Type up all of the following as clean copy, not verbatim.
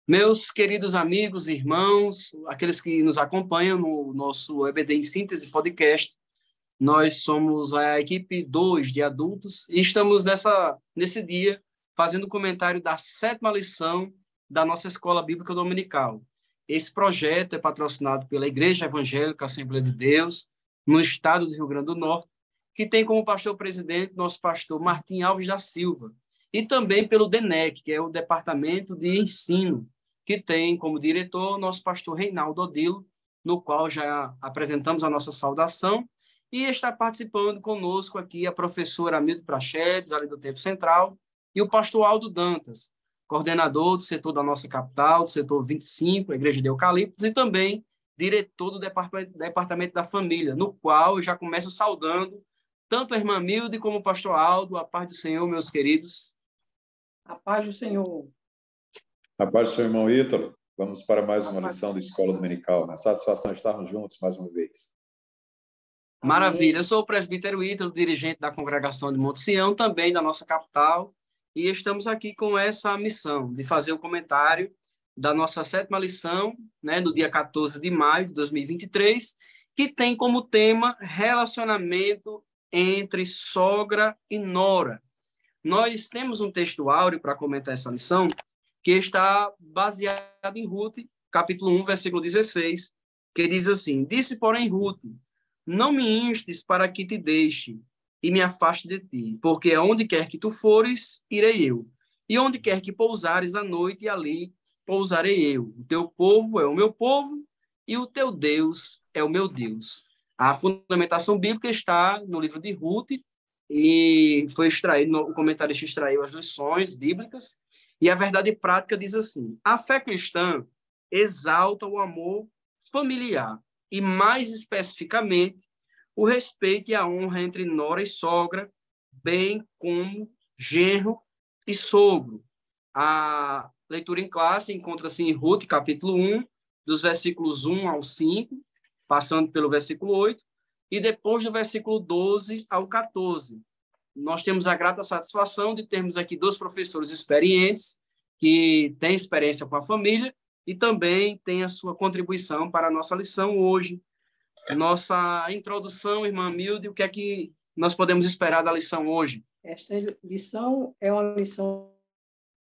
Meus queridos amigos, irmãos, aqueles que nos acompanham no nosso EBD em Síntese podcast, nós somos a equipe 2 de adultos e estamos nesse dia fazendo o comentário da 7ª lição da nossa Escola Bíblica Dominical. Esse projeto é patrocinado pela Igreja Evangélica Assembleia de Deus, no estado do Rio Grande do Norte, que tem como pastor-presidente nosso pastor Martim Alves da Silva, e também pelo DENEC, que é o Departamento de Ensino, que tem como diretor nosso pastor Reinaldo Odilo, no qual já apresentamos a nossa saudação, e está participando conosco aqui a professora Hamilton Prachedes, ali do Tempo Central, e o pastor Aldo Dantas, coordenador do setor da nossa capital, do setor 25, a Igreja de Eucaliptos, e também diretor do Departamento da Família, no qual eu já começo saudando tanto a irmã Milde como o pastor Aldo. A paz do Senhor, meus queridos. A paz do Senhor. A paz do seu irmão Ítalo. Vamos para mais uma lição da Escola Dominical. Uma satisfação estarmos juntos mais uma vez. Maravilha. Eu sou o presbítero Ítalo, dirigente da Congregação de Monte Sião, também da nossa capital, e estamos aqui com essa missão de fazer o comentário da nossa 7ª lição, no dia 14 de maio de 2023, que tem como tema relacionamento entre sogra e nora. Nós temos um texto áureo para comentar essa lição, que está baseado em Ruth, capítulo 1, versículo 16, que diz assim: Disse, porém, Ruth, não me instes para que te deixe e me afaste de ti, porque aonde quer que tu fores, irei eu. E onde quer que pousares à noite, ali pousarei eu. O teu povo é o meu povo e o teu Deus é o meu Deus. A fundamentação bíblica está no livro de Ruth e foi extraído, o comentarista extraiu as lições bíblicas, e a verdade prática diz assim: a fé cristã exalta o amor familiar e, mais especificamente, o respeito e a honra entre nora e sogra, bem como genro e sogro. A leitura em classe encontra-se em Ruth, capítulo 1, dos versículos 1 ao 5, passando pelo versículo 8, e depois do versículo 12 ao 14. Nós temos a grata satisfação de termos aqui 2 professores experientes, que têm experiência com a família e também têm a sua contribuição para a nossa lição hoje. Nossa introdução, irmã Milde, o que é que nós podemos esperar da lição hoje? Esta lição é uma lição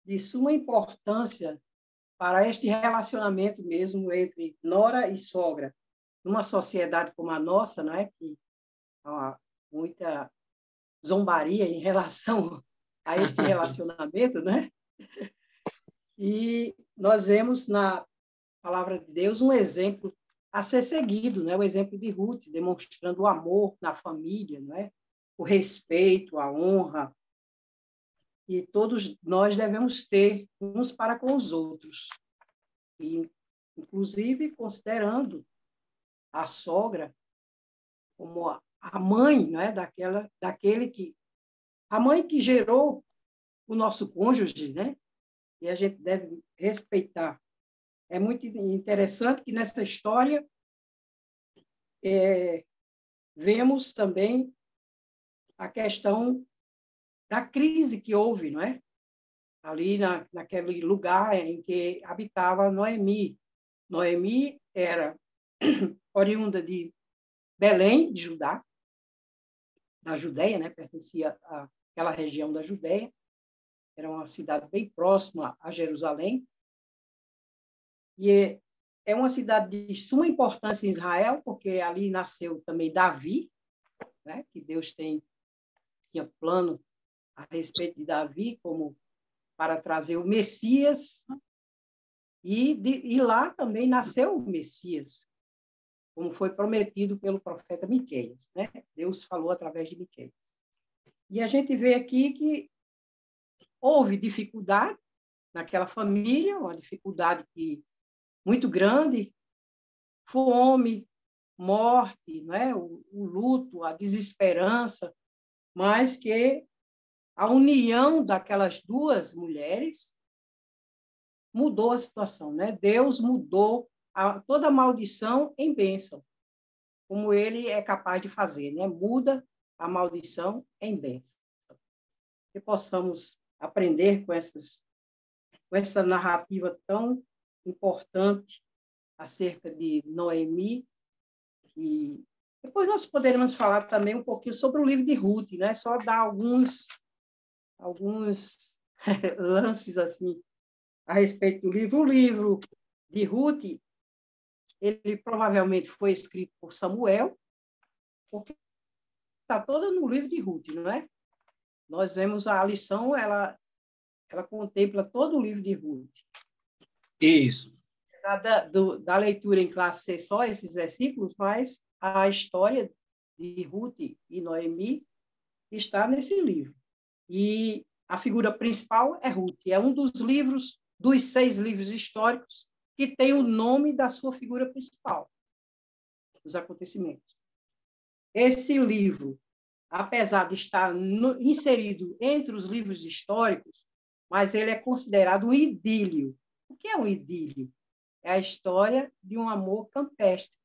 de suma importância para este relacionamento mesmo entre nora e sogra. Numa sociedade como a nossa, não é, que há muita zombaria em relação a este relacionamento, né? E nós vemos na palavra de Deus um exemplo a ser seguido, né? O exemplo de Ruth, demonstrando o amor na família, né? O respeito, a honra, e todos nós devemos ter uns para com os outros. E, inclusive, considerando a sogra como a mãe, né? A mãe que gerou o nosso cônjuge, né? E a gente deve respeitar. É muito interessante que nessa história vemos também a questão da crise que houve, não é? Ali naquele lugar em que habitava Noemi. Noemi era oriunda de Belém, de Judá, da Judéia, né? Pertencia àquela região da Judéia. Era uma cidade bem próxima a Jerusalém. E é uma cidade de suma importância em Israel, porque ali nasceu também Davi, né? Que Deus tinha plano a respeito de Davi, como para trazer o Messias, e lá também nasceu o Messias, como foi prometido pelo profeta Miqueias, né? Deus falou através de Miqueias. E a gente vê aqui que houve dificuldade naquela família, uma dificuldade muito grande, fome, morte, né? O luto, a desesperança, mas que a união daquelas 2 mulheres mudou a situação, né? Deus mudou toda maldição em bênção, como Ele é capaz de fazer, né? Muda a maldição em bênção. Que possamos aprender com essa narrativa tão importante acerca de Noemi. E depois nós poderemos falar também um pouquinho sobre o livro de Ruth, né? Só dar alguns lances assim a respeito do livro. O livro de Ruth, ele provavelmente foi escrito por Samuel, porque está toda no livro de Ruth, não é? Nós vemos a lição, ela contempla todo o livro de Ruth. Isso. Da leitura em classe ser só esses versículos, mas a história de Ruth e Noemi está nesse livro. E a figura principal é Ruth. É um dos 6 livros históricos que tem o nome da sua figura principal, dos acontecimentos. Esse livro, apesar de estar inserido entre os livros históricos, mas ele é considerado um idílio. O que é um idílio? É a história de um amor campestre,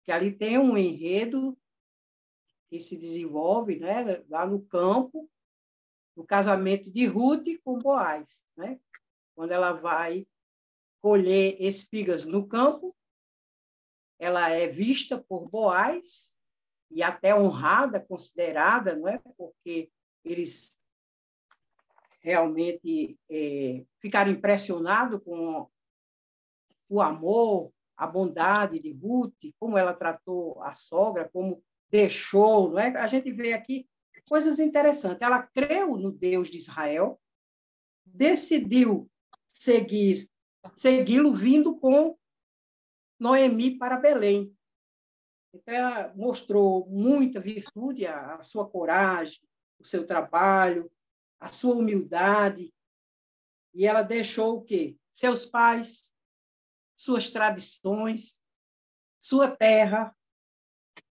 que ali tem um enredo que se desenvolve, né, lá no campo, no casamento de Ruth com Boaz, né? Quando ela vai colher espigas no campo, ela é vista por Boaz e até honrada, considerada, não é? Porque eles realmente ficaram impressionados com o amor, a bondade de Ruth, como ela tratou a sogra, como deixou, não é? A gente vê aqui coisas interessantes. Ela creu no Deus de Israel, decidiu segui-lo vindo com Noemi para Belém. Então, ela mostrou muita virtude, a sua coragem, o seu trabalho, a sua humildade, e ela deixou o quê? Seus pais, suas tradições, sua terra,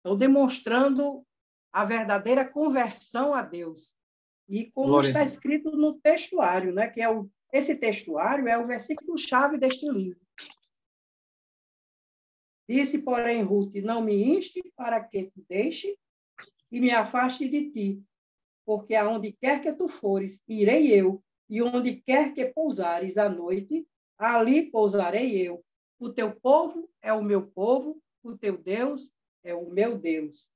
então demonstrando a verdadeira conversão a Deus. E como Glória está a Deus. escrito no textuário, né, que esse textuário é o versículo-chave deste livro. Disse, porém, Ruth, não me inste para que te deixe e me afaste de ti, porque aonde quer que tu fores, irei eu, e onde quer que pousares à noite, ali pousarei eu. O teu povo é o meu povo, o teu Deus é o meu Deus.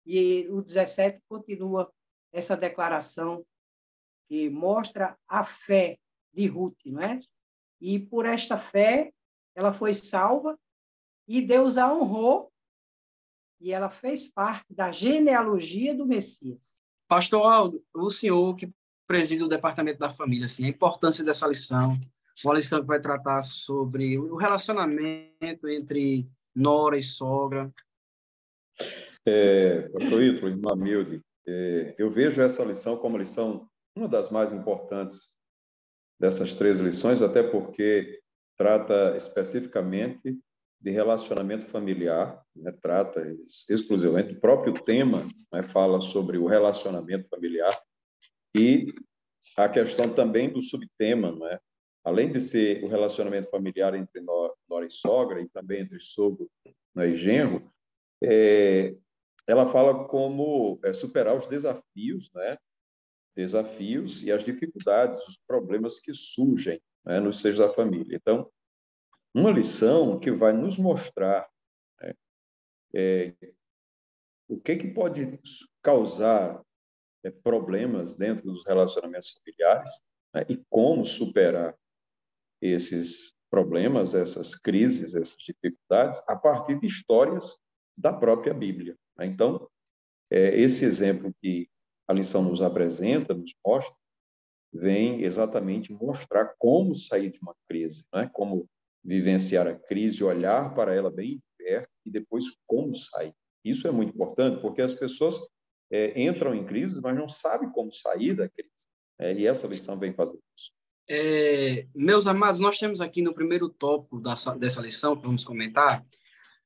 E o 17 continua essa declaração que mostra a fé de Ruth, não é? E por esta fé, ela foi salva e Deus a honrou e ela fez parte da genealogia do Messias. Pastor Aldo, o senhor que preside o Departamento da Família, assim, a importância dessa lição, uma lição que vai tratar sobre o relacionamento entre nora e sogra. Pastor Ítalo, irmã Milde, eu vejo essa lição como a lição, uma das mais importantes dessas 3 lições, até porque trata especificamente de relacionamento familiar, né? Trata exclusivamente do próprio tema, né? Fala sobre o relacionamento familiar e a questão também do subtema, não é? Além de ser o relacionamento familiar entre nora e sogra e também entre sogro, né, e genro, ela fala como superar os desafios, né? Desafios e as dificuldades, os problemas que surgem, né, no seio da família. Então, uma lição que vai nos mostrar, né, o que pode causar problemas dentro dos relacionamentos familiares, né, e como superar esses problemas, essas crises, essas dificuldades, a partir de histórias da própria Bíblia, né? Então, esse exemplo que a lição nos apresenta, nos mostra, vem exatamente mostrar como sair de uma crise, né? Como vivenciar a crise, olhar para ela bem de perto e depois como sair. Isso é muito importante, porque as pessoas entram em crise, mas não sabem como sair da crise. E essa lição vem fazer isso. Meus amados, nós temos aqui no primeiro tópico dessa lição, que vamos comentar,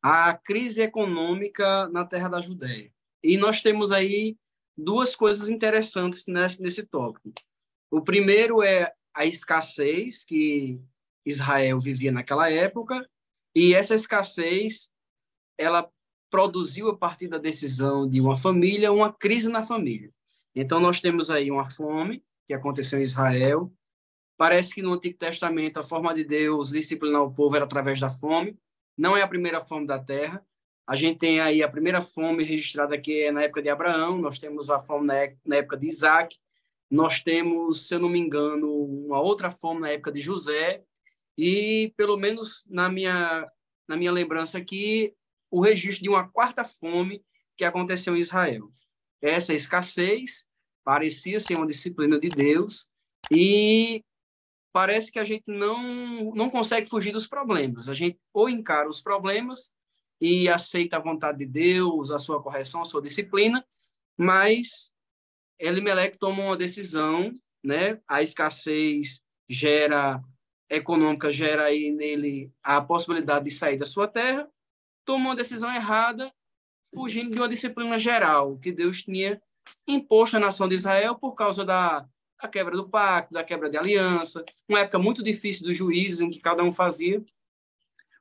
a crise econômica na terra da Judéia. E nós temos aí 2 coisas interessantes nesse tópico. O primeiro é a escassez que Israel vivia naquela época, e essa escassez, ela produziu, a partir da decisão de uma família, uma crise na família. Então, nós temos aí uma fome que aconteceu em Israel, Parece que no Antigo Testamento a forma de Deus disciplinar o povo era através da fome. Não é a primeira fome da terra. A gente tem aí a primeira fome registrada aqui na época de Abraão, nós temos a fome na época de Isaac, nós temos, se eu não me engano, uma outra fome na época de José, e pelo menos na minha lembrança aqui, o registro de uma quarta fome que aconteceu em Israel. Essa escassez parecia ser uma disciplina de Deus e parece que a gente não consegue fugir dos problemas. A gente ou encara os problemas e aceita a vontade de Deus, a sua correção, a sua disciplina, mas Elimeleque toma uma decisão, né? A escassez econômica gera aí nele a possibilidade de sair da sua terra, toma uma decisão errada, fugindo de uma disciplina geral que Deus tinha imposto à nação de Israel por causa da quebra do pacto, da quebra de aliança, uma época muito difícil dos juízes, em que cada um fazia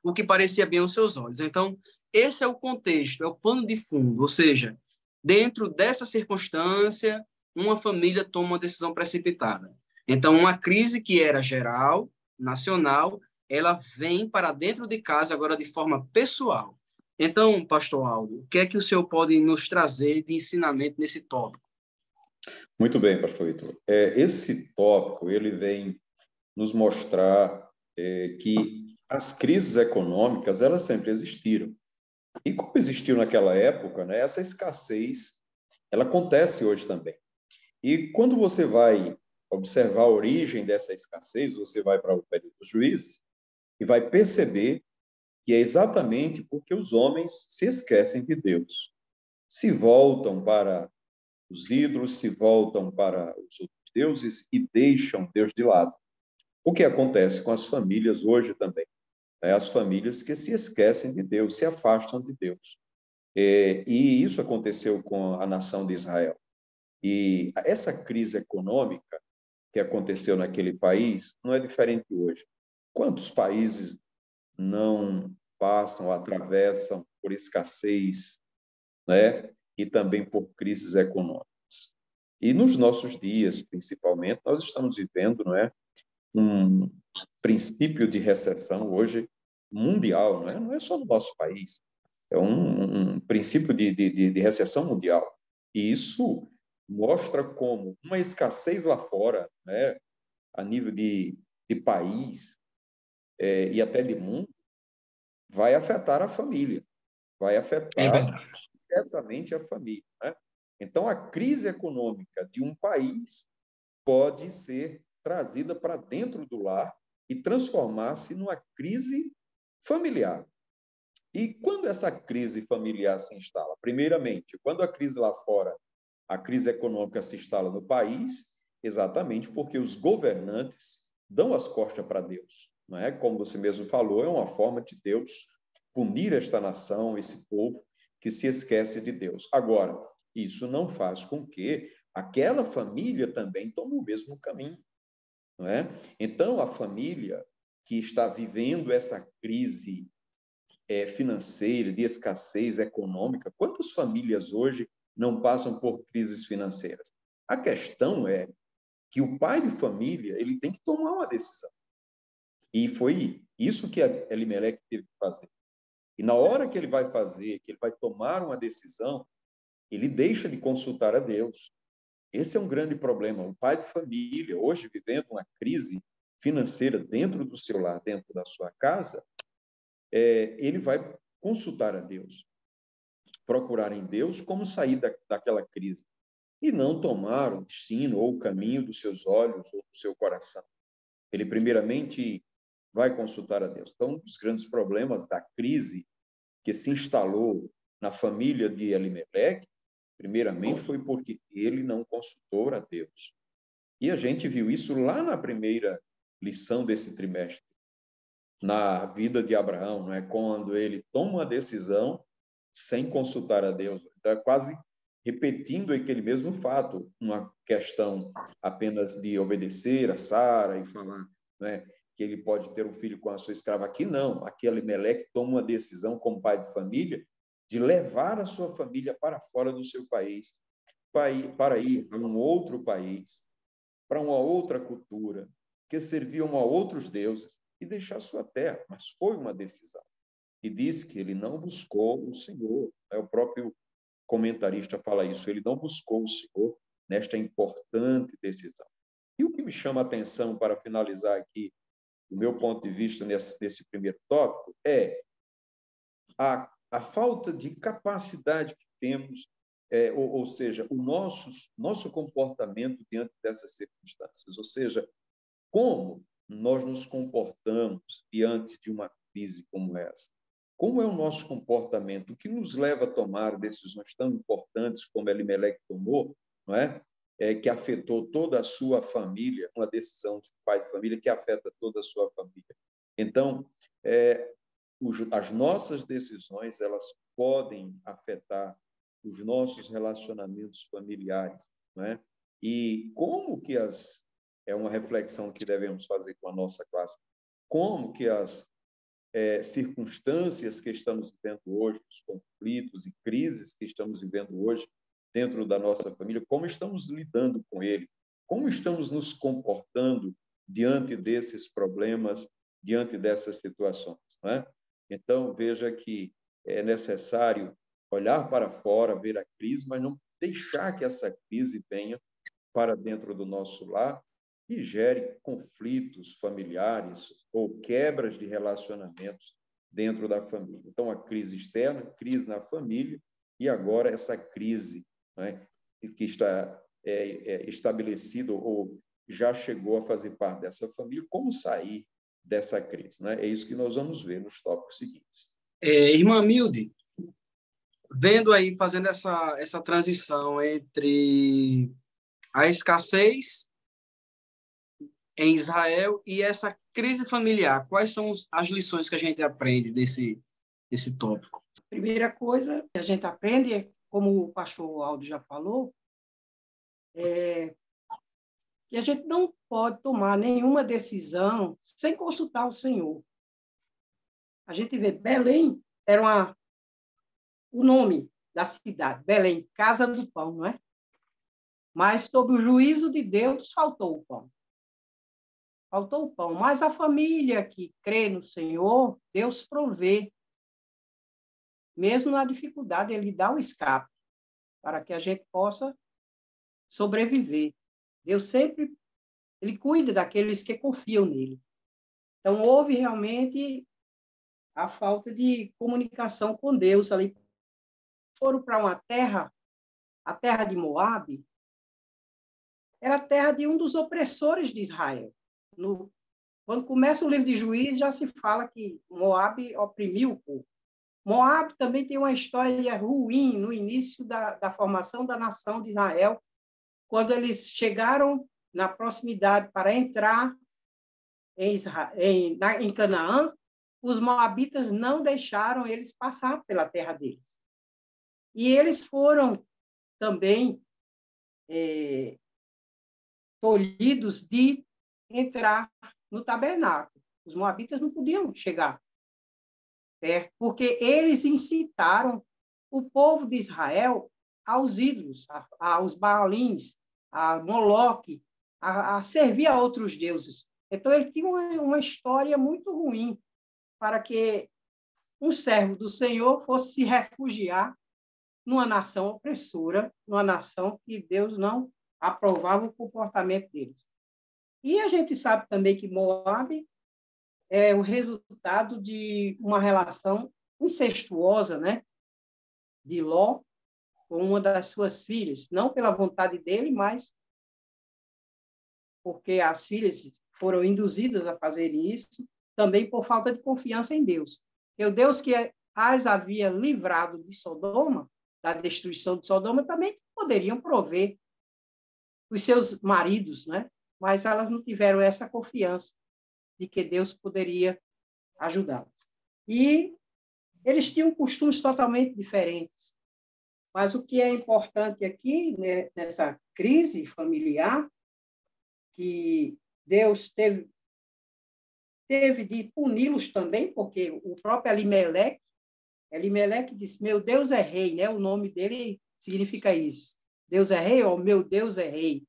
o que parecia bem aos seus olhos. Então, esse é o contexto, é o pano de fundo, ou seja, dentro dessa circunstância, uma família toma uma decisão precipitada. Então, uma crise que era geral, nacional, ela vem para dentro de casa agora de forma pessoal. Então, pastor Aldo, o que é que o senhor pode nos trazer de ensinamento nesse tópico? Muito bem, pastor Heitor. Esse tópico, ele vem nos mostrar que as crises econômicas, elas sempre existiram. E como existiu naquela época, né, essa escassez, ela acontece hoje também. E quando você vai observar a origem dessa escassez, você vai para o período dos juízes e vai perceber que é exatamente porque os homens se esquecem de Deus. Se voltam para os ídolos, se voltam para os outros deuses e deixam Deus de lado. O que acontece com as famílias hoje também? As famílias que se esquecem de Deus, se afastam de Deus. E isso aconteceu com a nação de Israel. E essa crise econômica que aconteceu naquele país não é diferente hoje. Quantos países não passam, atravessam por escassez, né? E também por crises econômicas? E nos nossos dias, principalmente, nós estamos vivendo, não é, um princípio de recessão hoje mundial, não é só no nosso país, é um princípio de recessão mundial. E isso mostra como uma escassez lá fora, né, a nível de país e até de mundo, vai afetar a família, vai afetar diretamente a família. Né? Então, a crise econômica de um país pode ser trazida para dentro do lar e transformar-se numa crise familiar. E quando essa crise familiar se instala? Primeiramente, quando a crise lá fora, a crise econômica se instala no país, exatamente porque os governantes dão as costas para Deus. Não é? Como você mesmo falou, é uma forma de Deus punir esta nação, esse povo que se esquece de Deus. Agora, isso não faz com que aquela família também tome o mesmo caminho. Não é? Então, a família que está vivendo essa crise financeira, de escassez econômica, quantas famílias hoje não passam por crises financeiras? A questão é que o pai de família ele tem que tomar uma decisão. E foi isso que Elimeleque teve que fazer. E na hora que ele vai fazer, que ele vai tomar uma decisão, ele deixa de consultar a Deus. Esse é um grande problema. O pai de família, hoje vivendo uma crise financeira dentro do seu lar, dentro da sua casa, ele vai consultar a Deus, procurar em Deus como sair daquela crise e não tomar o destino ou o caminho dos seus olhos ou do seu coração. Ele primeiramente vai consultar a Deus. Então, um dos grandes problemas da crise que se instalou na família de Elimeleque, primeiramente foi porque ele não consultou a Deus. E a gente viu isso lá na primeira lição desse trimestre, na vida de Abraão, não é? Quando ele toma uma decisão sem consultar a Deus. Então, é quase repetindo aquele mesmo fato, uma questão apenas de obedecer a Sara e falar, né, que ele pode ter um filho com a sua escrava. Aqui não, aqui Elimeleque toma uma decisão como pai de família de levar a sua família para fora do seu país, para ir a um outro país, para uma outra cultura, que serviam a outros deuses e deixar sua terra, mas foi uma decisão. E diz que ele não buscou o Senhor. O próprio comentarista fala isso, ele não buscou o Senhor nesta importante decisão. E o que me chama a atenção, para finalizar aqui, do meu ponto de vista, nesse primeiro tópico, é a falta de capacidade que temos, ou seja, o nosso comportamento diante dessas circunstâncias, ou seja, como nós nos comportamos diante de uma crise como essa. Como é o nosso comportamento? O que nos leva a tomar decisões tão importantes como Elimeleque tomou, não é? Que afetou toda a sua família, uma decisão de pai de família que afeta toda a sua família. Então, as nossas decisões, elas podem afetar os nossos relacionamentos familiares, não é? E como que é uma reflexão que devemos fazer com a nossa classe, como que as circunstâncias que estamos vivendo hoje, os conflitos e crises que estamos vivendo hoje dentro da nossa família, como estamos lidando com ele, como estamos nos comportando diante desses problemas, diante dessas situações, não é? Então, veja que é necessário olhar para fora, ver a crise, mas não deixar que essa crise venha para dentro do nosso lar e gere conflitos familiares ou quebras de relacionamentos dentro da família. Então, a crise externa, crise na família, e agora essa crise, né, que está estabelecida ou já chegou a fazer parte dessa família, como sair dessa crise, né? É isso que nós vamos ver nos tópicos seguintes. Irmã Milde, vendo aí, fazendo essa transição entre a escassez em Israel e essa crise familiar, quais são as lições que a gente aprende desse tópico? A primeira coisa que a gente aprende é, como o pastor Aldo já falou, que a gente não pode tomar nenhuma decisão sem consultar o Senhor. A gente vê Belém, era o nome da cidade, Belém, Casa do Pão, não é? Mas, sob o juízo de Deus, faltou o pão. Faltou o pão. Mas a família que crê no Senhor, Deus provê. Mesmo na dificuldade, Ele dá o escape para que a gente possa sobreviver. Deus sempre, Ele cuida daqueles que confiam nele. Então, houve realmente a falta de comunicação com Deus ali. Foram para uma terra, a terra de Moabe, era a terra de um dos opressores de Israel. Quando começa o livro de Juízes, já se fala que Moabe oprimiu o povo. Moabe também tem uma história ruim no início da formação da nação de Israel, quando eles chegaram na proximidade para entrar em Canaã, os moabitas não deixaram eles passar pela terra deles. E eles foram também tolhidos de entrar no tabernáculo. Os moabitas não podiam chegar perto, porque eles incitaram o povo de Israel aos ídolos, aos Baalins, a Moloque, a servir a outros deuses. Então, ele tinha uma história muito ruim para que um servo do Senhor fosse se refugiar numa nação opressora, numa nação que Deus não aprovava o comportamento deles. E a gente sabe também que Moabe é o resultado de uma relação incestuosa, né, de Ló com uma das suas filhas, não pela vontade dele, mas porque as filhas foram induzidas a fazerem isso, também por falta de confiança em Deus. E o Deus que as havia livrado de Sodoma, da destruição de Sodoma, também poderiam prover os seus maridos, né? Mas elas não tiveram essa confiança de que Deus poderia ajudá-las. E eles tinham costumes totalmente diferentes. Mas o que é importante aqui, né, nessa crise familiar, que Deus teve de puni-los também, porque o próprio Elimeleque disse, meu Deus é rei, né? O nome dele significa isso. Deus é rei, ou meu Deus é rei.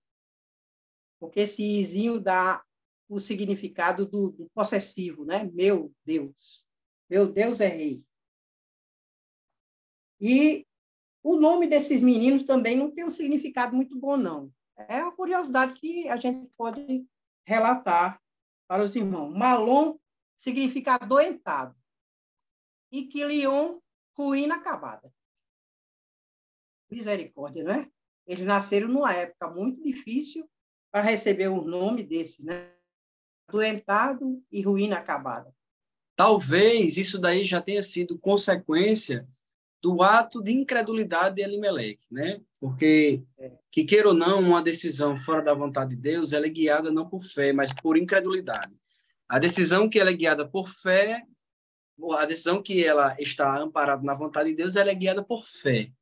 Porque esse izinho dá o significado do possessivo, né? Meu Deus é rei. E o nome desses meninos também não tem um significado muito bom, não. É uma curiosidade que a gente pode relatar para os irmãos. Malom significa adoentado. E Quilion, ruína acabada. Misericórdia, né? Eles nasceram numa época muito difícil para receber um nome desses, né? Adoentado e ruína acabada. Talvez isso daí já tenha sido consequência do ato de incredulidade de Elimeleque, né? Porque, que queira ou não, uma decisão fora da vontade de Deus, ela é guiada não por fé, mas por incredulidade. A decisão que ela é guiada por fé, a decisão que ela está amparada na vontade de Deus, ela é guiada por fé.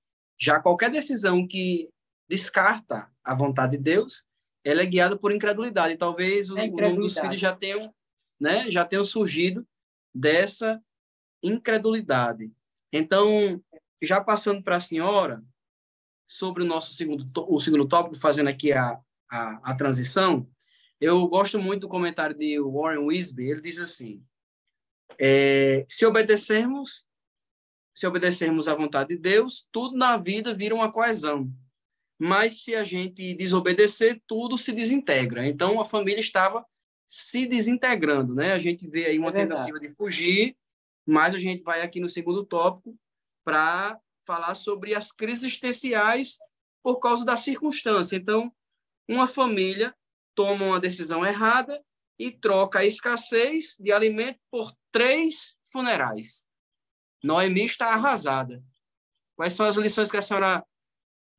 Já qualquer decisão que descarta a vontade de Deus, ela é guiada por incredulidade. E talvez o nome dos filhos já tenham, né, já tenham surgido dessa incredulidade. Então, já passando para a senhora, sobre o nosso segundo tópico, fazendo aqui a transição, eu gosto muito do comentário de Warren Wiersbe. Ele diz assim, se obedecermos à vontade de Deus, tudo na vida vira uma coesão. Mas se a gente desobedecer, tudo se desintegra. Então, a família estava se desintegrando, né? A gente vê aí uma tentativa de fugir, mas a gente vai aqui no segundo tópico para falar sobre as crises existenciais por causa da circunstância. Então, uma família toma uma decisão errada e troca a escassez de alimento por 3 funerais. Noemi está arrasada. Quais são as lições que a senhora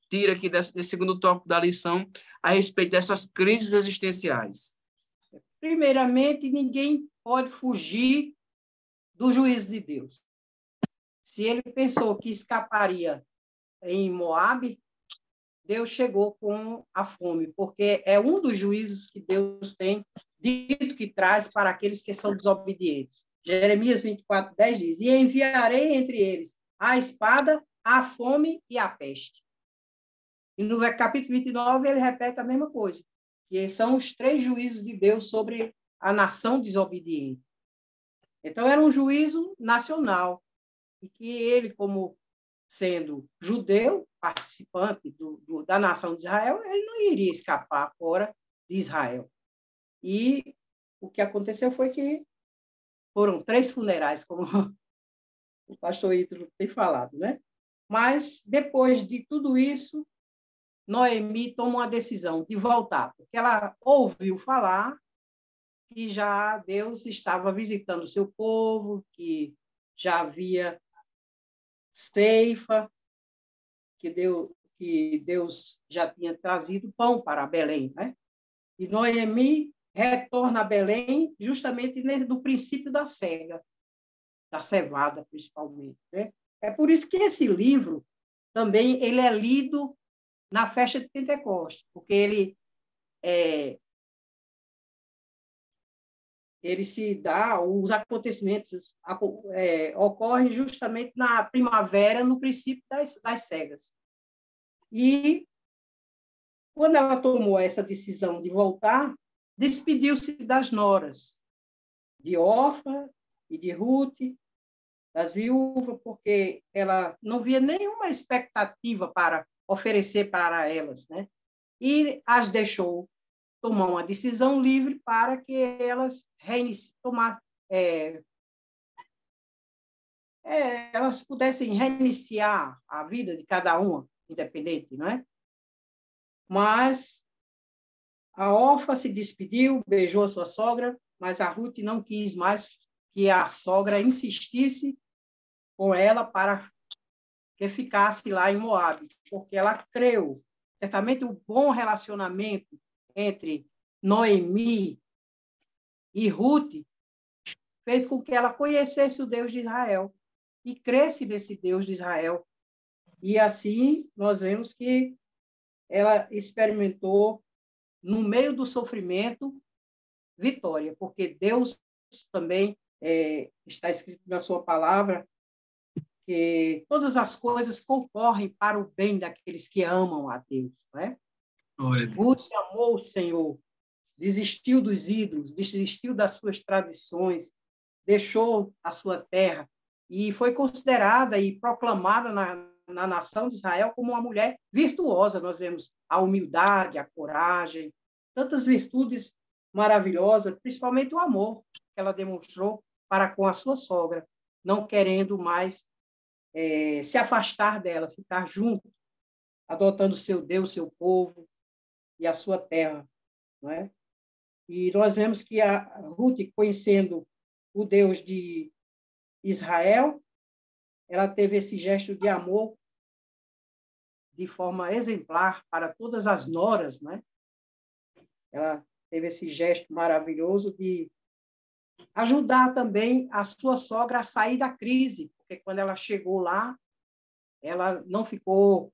tira aqui desse segundo tópico da lição a respeito dessas crises existenciais? Primeiramente, ninguém pode fugir do juízo de Deus. Se ele pensou que escaparia em Moabe, Deus chegou com a fome, porque é um dos juízos que Deus tem dito que traz para aqueles que são desobedientes. Jeremias 24:10 diz, e enviarei entre eles a espada, a fome e a peste. E no capítulo 29 ele repete a mesma coisa, que são os 3 juízos de Deus sobre a nação desobediente. Então, era um juízo nacional, e que ele, como sendo judeu, participante da nação de Israel, ele não iria escapar fora de Israel. E o que aconteceu foi que foram 3 funerais, como o pastor Ítalo tem falado, né? Mas, depois de tudo isso, Noemi tomou a decisão de voltar, porque ela ouviu falar que já Deus estava visitando o seu povo, que já havia ceifa, que Deus já tinha trazido pão para Belém, né? E Noemi retorna a Belém justamente no princípio da cega, da cevada, principalmente, né? É por isso que esse livro também ele é lido na festa de Pentecostes, porque ele se dá, os acontecimentos ocorrem justamente na primavera, no princípio das cegas. E, quando ela tomou essa decisão de voltar, despediu-se das noras, de Orfa e de Ruth, das viúvas, porque ela não via nenhuma expectativa para oferecer para elas, né? E as deixou tomar uma decisão livre para que elas elas pudessem reiniciar a vida de cada uma, independente, não é? Mas a Orfa se despediu, beijou a sua sogra, mas a Ruth não quis mais que a sogra insistisse com ela para que ficasse lá em Moabe, porque ela creu. Certamente o bom relacionamento entre Noemi e Ruth fez com que ela conhecesse o Deus de Israel e cresce nesse Deus de Israel. E assim nós vemos que ela experimentou, no meio do sofrimento, vitória, porque Deus também está escrito na sua palavra que todas as coisas concorrem para o bem daqueles que amam a Deus, né? Ruth amou o Senhor desistiu dos ídolos, desistiu das suas tradições, deixou a sua terra e foi considerada e proclamada na nação de Israel como uma mulher virtuosa. Nós vemos a humildade, a coragem, tantas virtudes maravilhosas, principalmente o amor que ela demonstrou para com a sua sogra, não querendo mais se afastar dela, ficar junto, adotando seu Deus, seu povo e a sua terra, não é? E nós vemos que a Ruth, conhecendo o Deus de Israel, ela teve esse gesto de amor de forma exemplar para todas as noras, né? Ela teve esse gesto maravilhoso de ajudar também a sua sogra a sair da crise, porque quando ela chegou lá, ela não ficou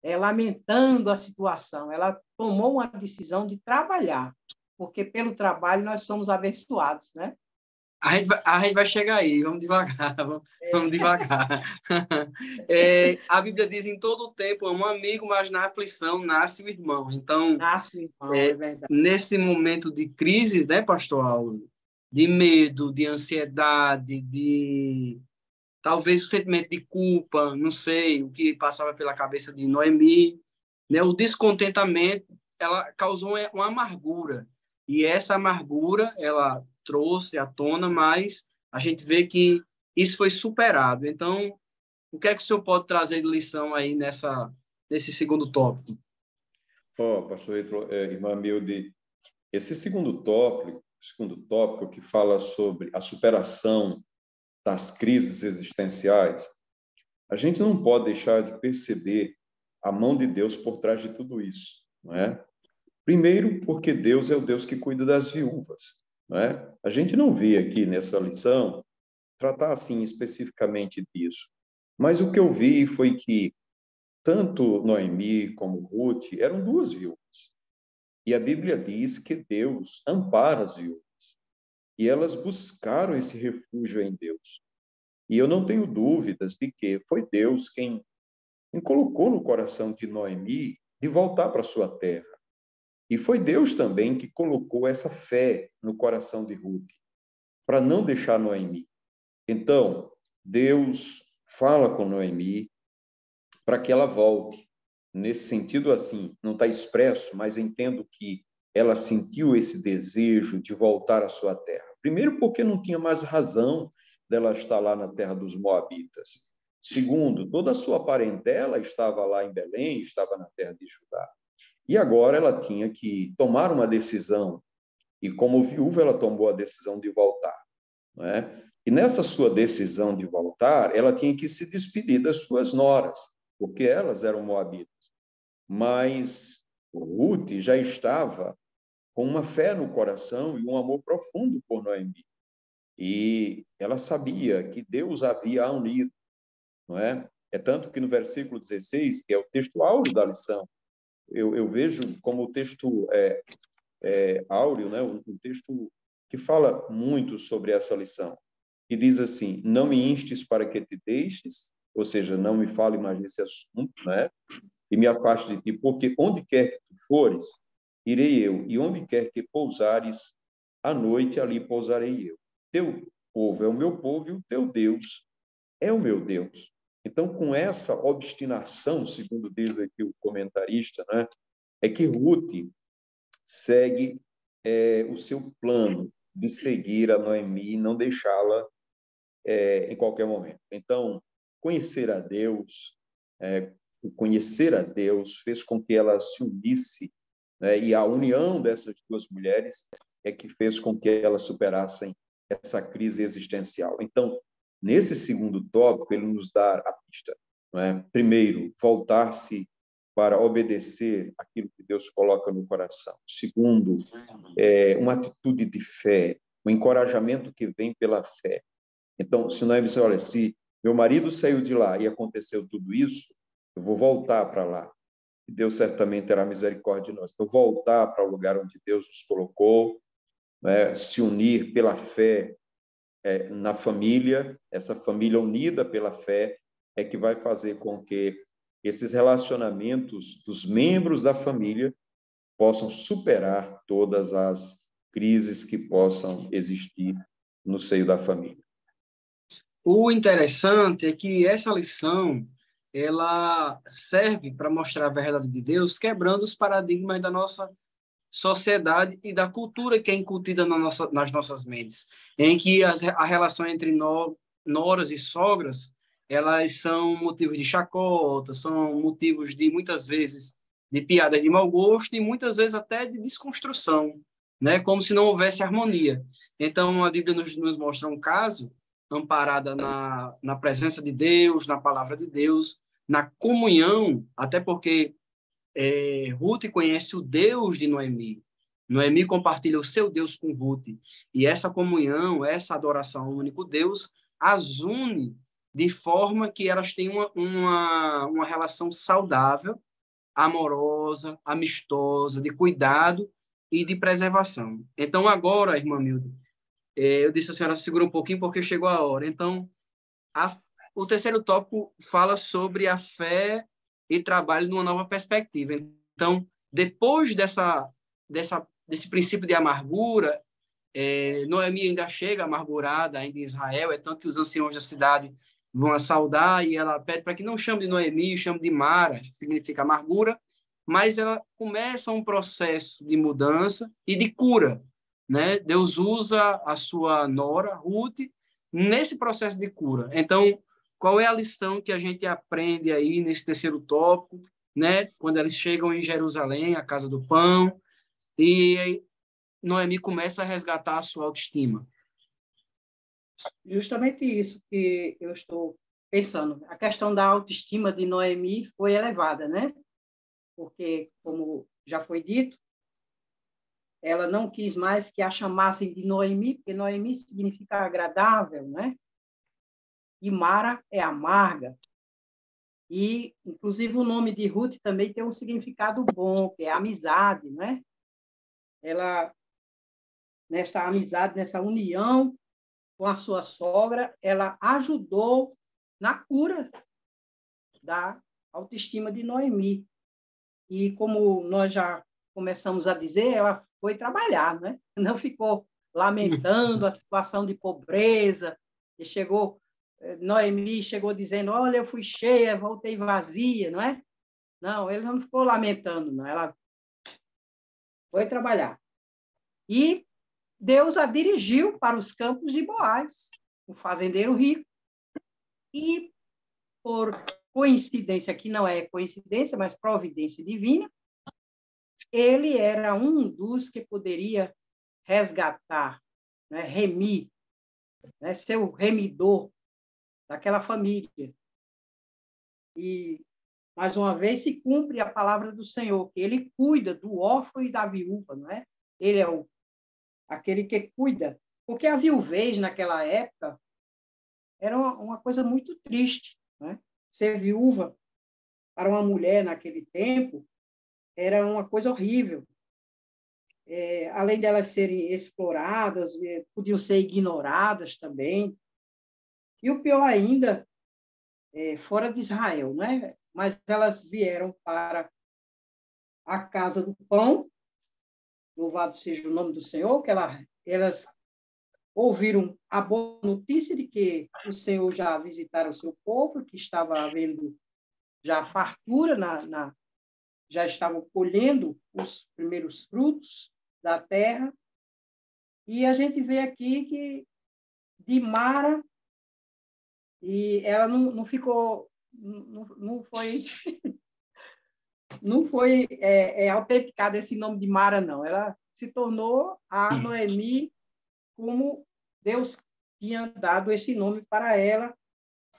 lamentando a situação, ela tomou uma decisão de trabalhar, porque pelo trabalho nós somos abençoados, né? A gente vai chegar aí, vamos devagar, vamos devagar. A Bíblia diz em todo o tempo, é um amigo, mas na aflição nasce o irmão. Então, Nasce o irmão, é verdade. nesse momento de crise, né, pastor Aulo, de medo, de ansiedade, de talvez o sentimento de culpa, não sei, o que passava pela cabeça de Noemi, né, o descontentamento, ela causou uma amargura. E essa amargura, ela trouxe à tona, mas a gente vê que isso foi superado. Então, o que é que o senhor pode trazer de lição aí nesse segundo tópico? Pastor Heitor, irmã Milde, esse segundo tópico que fala sobre a superação das crises existenciais, a gente não pode deixar de perceber a mão de Deus por trás de tudo isso, não é? Primeiro, porque Deus é o Deus que cuida das viúvas, não é? A gente não vê aqui nessa lição tratar assim especificamente disso, mas o que eu vi foi que tanto Noemi como Ruth eram duas viúvas. E a Bíblia diz que Deus ampara as viúvas. E elas buscaram esse refúgio em Deus. E eu não tenho dúvidas de que foi Deus quem colocou no coração de Noemi de voltar para sua terra. E foi Deus também que colocou essa fé no coração de Ruth, para não deixar Noemi. Então, Deus fala com Noemi para que ela volte. Nesse sentido, assim, não está expresso, mas entendo que ela sentiu esse desejo de voltar à sua terra. Primeiro, porque não tinha mais razão dela estar lá na terra dos Moabitas. Segundo, toda a sua parentela estava lá em Belém, estava na terra de Judá. E agora ela tinha que tomar uma decisão. E como viúva, ela tomou a decisão de voltar, não é? E nessa sua decisão de voltar, ela tinha que se despedir das suas noras, porque elas eram moabitas. Mas Ruth já estava com uma fé no coração e um amor profundo por Noemi. E ela sabia que Deus havia a unido, não é? É tanto que no versículo 16, que é o texto áureo da lição, eu vejo como o texto áureo, né? Um texto que fala muito sobre essa lição, que diz assim: não me instes para que te deixes, ou seja, não me fale mais nesse assunto, né? E me afaste de ti, porque onde quer que tu fores, irei eu, e onde quer que pousares, à noite ali pousarei eu. Teu povo é o meu povo e o teu Deus é o meu Deus. Então, com essa obstinação, segundo diz aqui o comentarista, né, é que Ruth segue o seu plano de seguir a Noemi e não deixá-la em qualquer momento. Então, conhecer a Deus, o conhecer a Deus fez com que ela se unisse, né, e a união dessas duas mulheres é que fez com que elas superassem essa crise existencial. Então, nesse segundo tópico, ele nos dá a pista, não é? Primeiro, voltar-se para obedecer aquilo que Deus coloca no coração. Segundo, uma atitude de fé, o encorajamento que vem pela fé. Então, se nós dizemos, olha, se meu marido saiu de lá e aconteceu tudo isso, eu vou voltar para lá. E Deus certamente terá misericórdia de nós. Então, voltar para o lugar onde Deus nos colocou, né? Se unir pela fé na família, essa família unida pela fé é que vai fazer com que esses relacionamentos dos membros da família possam superar todas as crises que possam existir no seio da família. O interessante é que essa lição ela serve para mostrar a verdade de Deus, quebrando os paradigmas da nossa sociedade e da cultura que é incutida nas nossas mentes, em que a relação entre noras e sogras, elas são motivos de chacota, são motivos de, muitas vezes, de piadas de mau gosto e, muitas vezes, até de desconstrução, né? Como se não houvesse harmonia. Então, a Bíblia nos mostra um caso amparada na presença de Deus, na palavra de Deus, na comunhão, até porque Ruth conhece o Deus de Noemi. Noemi compartilha o seu Deus com Ruth. E essa comunhão, essa adoração ao único Deus, as une de forma que elas têm uma relação saudável, amorosa, amistosa, de cuidado e de preservação. Então, agora, irmã Milda, eu disse à senhora, segura um pouquinho porque chegou a hora. Então, o terceiro tópico fala sobre a fé e trabalho numa nova perspectiva. Então, depois desse princípio de amargura, Noemi ainda chega amargurada ainda em Israel, é tanto que os anciãos da cidade vão a saudar e ela pede para que não chame de Noemi, chame de Mara, que significa amargura, mas ela começa um processo de mudança e de cura, né? Deus usa a sua nora, Ruth, nesse processo de cura. Então, qual é a lição que a gente aprende aí nesse terceiro tópico, né? Quando eles chegam em Jerusalém, a casa do pão, e Noemi começa a resgatar a sua autoestima. Justamente isso que eu estou pensando. A questão da autoestima de Noemi foi elevada, né? Porque, como já foi dito, ela não quis mais que a chamassem de Noemi, porque Noemi significa agradável, né? E Mara é amarga. E, inclusive, o nome de Ruth também tem um significado bom, que é amizade, né? Ela, nesta amizade, nessa união com a sua sogra, ela ajudou na cura da autoestima de Noemi. E, como nós já começamos a dizer, ela foi trabalhar, né? Não ficou lamentando a situação de pobreza, e Noemi chegou dizendo, olha, eu fui cheia, voltei vazia, não é? Não, ele não ficou lamentando, não. Ela foi trabalhar. E Deus a dirigiu para os campos de Boaz, um fazendeiro rico. E, por coincidência, que não é coincidência, mas providência divina, ele era um dos que poderia resgatar, né, remir, né, ser o remidor daquela família. E, mais uma vez, se cumpre a palavra do Senhor, que ele cuida do órfão e da viúva, não é? Ele é aquele que cuida. Porque a viuvez, naquela época, era uma coisa muito triste, né? Ser viúva para uma mulher naquele tempo era uma coisa horrível. Além delas serem exploradas, podiam ser ignoradas também. E o pior ainda, fora de Israel, né? Mas elas vieram para a casa do pão, louvado seja o nome do Senhor, que elas ouviram a boa notícia de que o Senhor já visitara o seu povo, que estava havendo já fartura, já estavam colhendo os primeiros frutos da terra. E a gente vê aqui que de Mara, e ela não ficou, não foi autenticado esse nome de Mara, não. Ela se tornou a Noemi, como Deus tinha dado esse nome para ela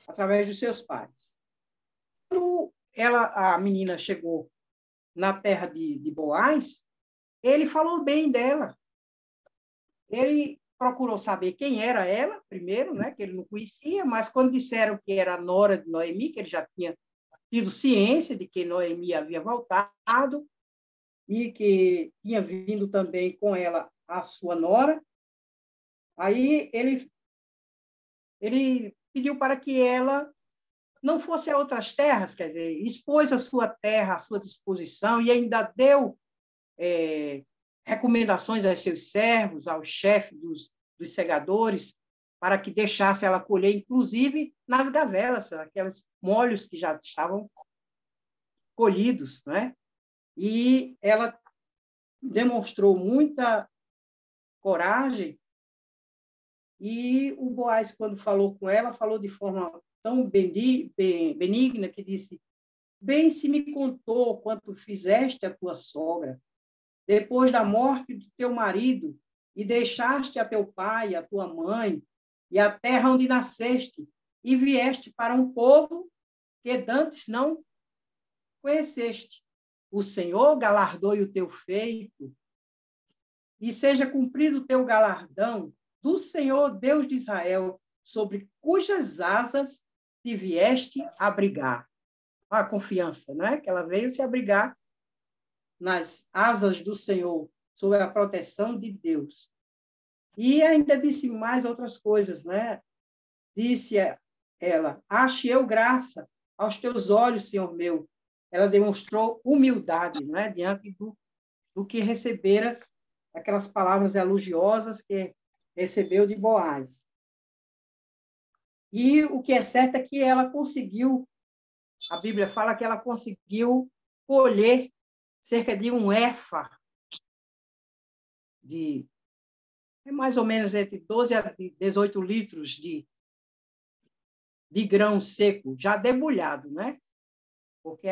através dos seus pais. Quando a menina chegou na terra de Boaz, ele falou bem dela. Ele procurou saber quem era ela, primeiro, né, que ele não conhecia, mas quando disseram que era a nora de Noemi, que ele já tinha tido ciência de que Noemi havia voltado e que tinha vindo também com ela a sua nora, aí ele pediu para que ela não fosse a outras terras, quer dizer, expôs a sua terra à sua disposição e ainda deu recomendações aos seus servos, ao chefe dos segadores, para que deixasse ela colher, inclusive nas gavelas, aqueles molhos que já estavam colhidos, né? E ela demonstrou muita coragem, e o Boaz, quando falou com ela, falou de forma tão benigna, que disse: bem se me contou quanto fizeste a tua sogra, depois da morte do teu marido, e deixaste a teu pai, a tua mãe, e a terra onde nasceste, e vieste para um povo que dantes não conheceste. O Senhor galardoe o teu feito, e seja cumprido o teu galardão do Senhor, Deus de Israel, sobre cujas asas te vieste abrigar. A confiança, não é? Que ela veio se abrigar nas asas do Senhor, sob a proteção de Deus. E ainda disse mais outras coisas, né? Disse ela: ache eu graça aos teus olhos, Senhor meu. Ela demonstrou humildade, né? Diante do que recebera, aquelas palavras elogiosas que recebeu de Boaz. E o que é certo é que ela conseguiu, a Bíblia fala que ela conseguiu colher cerca de um efa de mais ou menos entre 12 a 18 litros de grão seco, já debulhado, né? Porque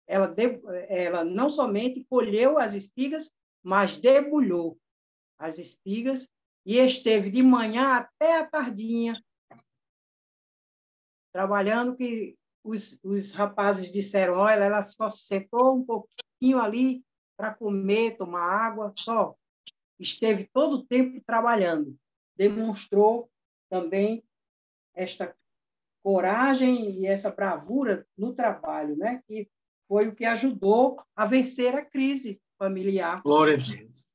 ela não somente colheu as espigas, mas debulhou as espigas e esteve de manhã até a tardinha trabalhando, que os rapazes disseram: olha, ela só sentou um pouquinho ali para comer, tomar água, só. Esteve todo o tempo trabalhando. Demonstrou também esta coragem e essa bravura no trabalho, né? Que foi o que ajudou a vencer a crise familiar. Glória a Deus.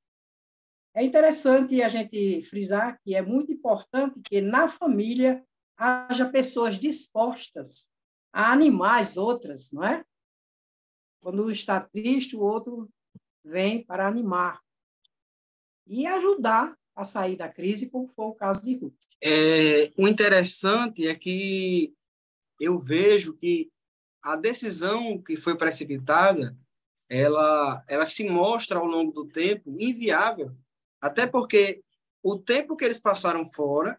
É interessante a gente frisar que é muito importante que na família haja pessoas dispostas a animar as outras, não é? Quando um está triste, o outro vem para animar e ajudar a sair da crise, como foi o caso de Ruth. O interessante é que eu vejo que a decisão que foi precipitada, ela se mostra ao longo do tempo inviável, até porque o tempo que eles passaram fora,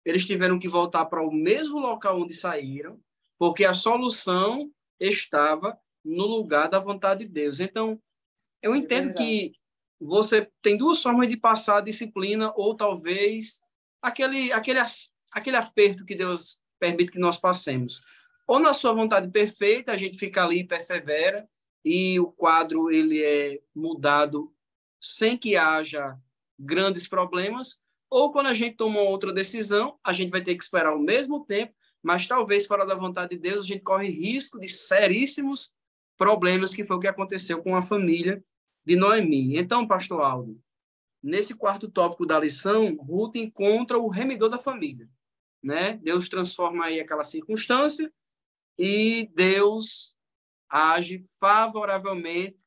eles tiveram que voltar para o mesmo local onde saíram, porque a solução estava no lugar da vontade de Deus. Então, eu entendo que você tem duas formas de passar a disciplina, ou talvez aquele aperto que Deus permite que nós passemos. Ou na sua vontade perfeita, a gente fica ali e persevera, e o quadro ele é mudado sem que haja grandes problemas, ou quando a gente toma outra decisão, a gente vai ter que esperar o mesmo tempo, mas talvez fora da vontade de Deus, a gente corre risco de seríssimos problemas, que foi o que aconteceu com a família de Noemi. Então, pastor Aldo, nesse quarto tópico da lição, Ruth encontra o remidor da família, né? Deus transforma aí aquela circunstância e Deus age favoravelmente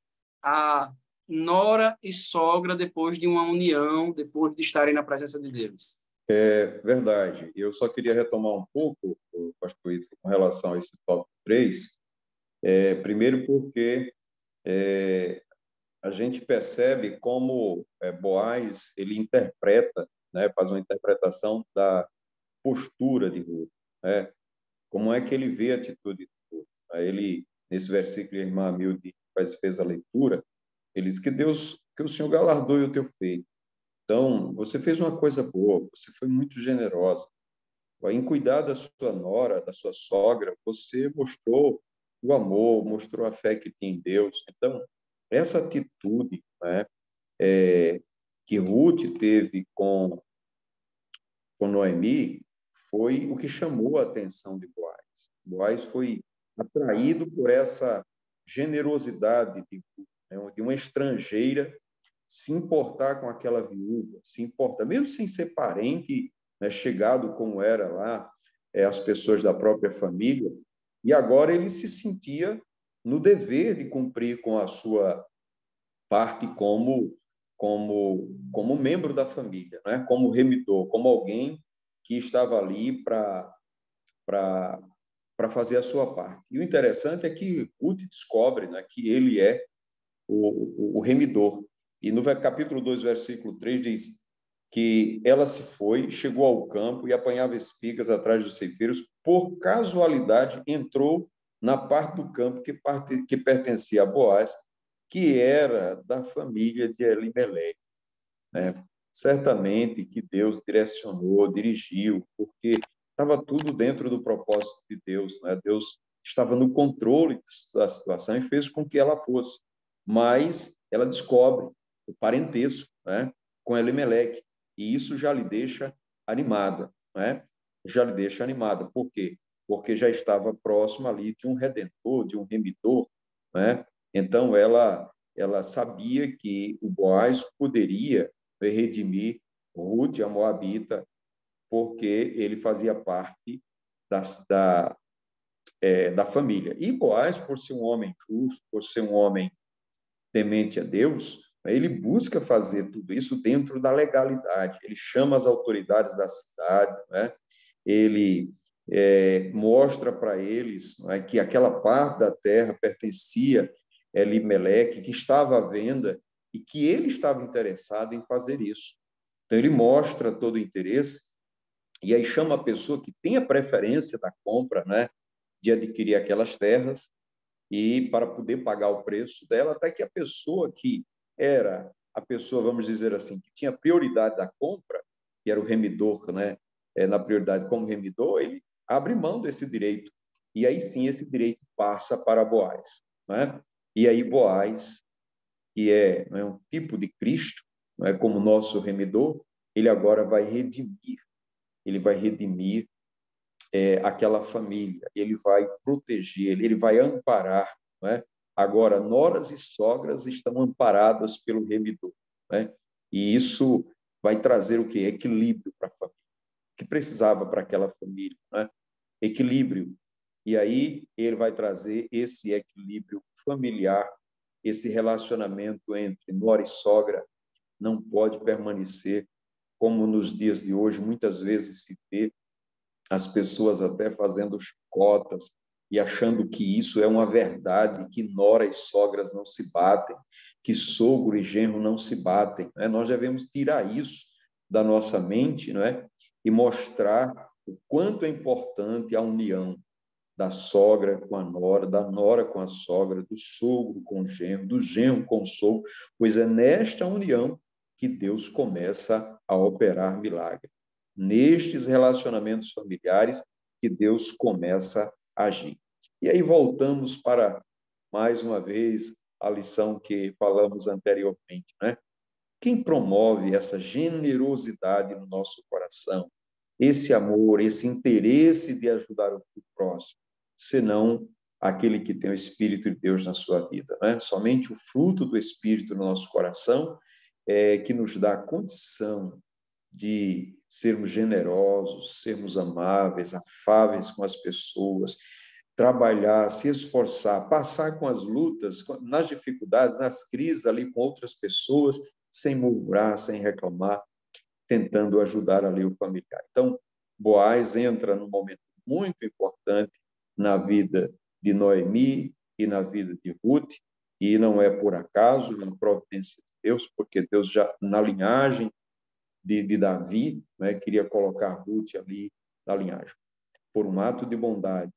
a nora e sogra depois de uma união, depois de estarem na presença de Deus. É verdade. Eu só queria retomar um pouco, pastor Ito, com relação a esse tópico 3. Primeiro porque a gente percebe como Boaz ele interpreta, né, faz uma interpretação da postura de Ruth, né? Como é que ele vê a atitude de Ruth? Ele, nesse versículo, a irmã Milde fez a leitura, ele diz que o Senhor galardoe o teu feito. Então, você fez uma coisa boa, você foi muito generosa. Em cuidar da sua nora, da sua sogra, você mostrou o amor, mostrou a fé que tem em Deus. Então, essa atitude, né, que Ruth teve com Noemi foi o que chamou a atenção de Boaz. Boaz foi atraído por essa generosidade de uma estrangeira se importar com aquela viúva, se importar, mesmo sem ser parente, né, chegado como era lá, as pessoas da própria família, e agora ele se sentia no dever de cumprir com a sua parte como membro da família, né? Como remidor, como alguém que estava ali para fazer a sua parte. E o interessante é que Ruth descobre, né, que ele é o remidor. E no capítulo 2, versículo 3, diz que ela se foi, chegou ao campo e apanhava espigas atrás dos ceifeiros. Por casualidade, entrou na parte do campo que pertencia a Boaz, que era da família de Elimeleque, né? Certamente que Deus direcionou, dirigiu, porque estava tudo dentro do propósito de Deus, né? Deus estava no controle da situação e fez com que ela fosse. Mas ela descobre o parentesco, né, com Elimeleque, e isso já lhe deixa animada, né? Já lhe deixa animada. Por quê? Porque já estava próximo ali de um redentor, de um remidor, né? Então ela sabia que o Boaz poderia redimir Ruth, a Moabita, porque ele fazia parte da família. E Boaz, por ser um homem justo, por ser um homem temente a Deus, ele busca fazer tudo isso dentro da legalidade. Ele chama as autoridades da cidade, né? Ele mostra para eles, né, que aquela parte da terra pertencia a Elimeleque, que estava à venda e que ele estava interessado em fazer isso. Então, ele mostra todo o interesse e aí chama a pessoa que tem a preferência da compra, né, de adquirir aquelas terras e para poder pagar o preço dela, até que a pessoa que era a pessoa, vamos dizer assim, que tinha prioridade da compra, que era o remidor, né, na prioridade como remidor, ele abre mão desse direito. E aí sim esse direito passa para Boaz, né? E aí Boaz, que é um tipo de Cristo, não é, como nosso remidor, ele agora ele vai redimir aquela família, ele vai proteger, ele vai amparar, não é? Agora, noras e sogras estão amparadas pelo remidor, né? E isso vai trazer o quê? Equilíbrio para a família, que precisava para aquela família, né? Equilíbrio. E aí ele vai trazer esse equilíbrio familiar, esse relacionamento entre nora e sogra não pode permanecer como nos dias de hoje muitas vezes se vê as pessoas até fazendo chicotas e achando que isso é uma verdade, que nora e sogras não se batem, que sogro e genro não se batem, né? Nós devemos tirar isso da nossa mente, não é? E mostrar o quanto é importante a união da sogra com a nora, da nora com a sogra, do sogro com o genro, do genro com o sogro, pois é nesta união que Deus começa a operar milagre. Nestes relacionamentos familiares que Deus começa a agir. E aí voltamos para, mais uma vez, a lição que falamos anteriormente, né? Quem promove essa generosidade no nosso coração, esse amor, esse interesse de ajudar o próximo, senão aquele que tem o Espírito de Deus na sua vida, né? Somente o fruto do Espírito no nosso coração é que nos dá a condição de sermos generosos, sermos amáveis, afáveis com as pessoas, trabalhar, se esforçar, passar com as lutas, nas dificuldades, nas crises ali com outras pessoas, sem murmurar, sem reclamar, tentando ajudar ali o familiar. Então, Boaz entra num momento muito importante na vida de Noemi e na vida de Ruth, e não é por acaso, é uma providência de Deus, porque Deus já, na linhagem de Davi, né, queria colocar Ruth ali na linhagem. Por um ato de bondade,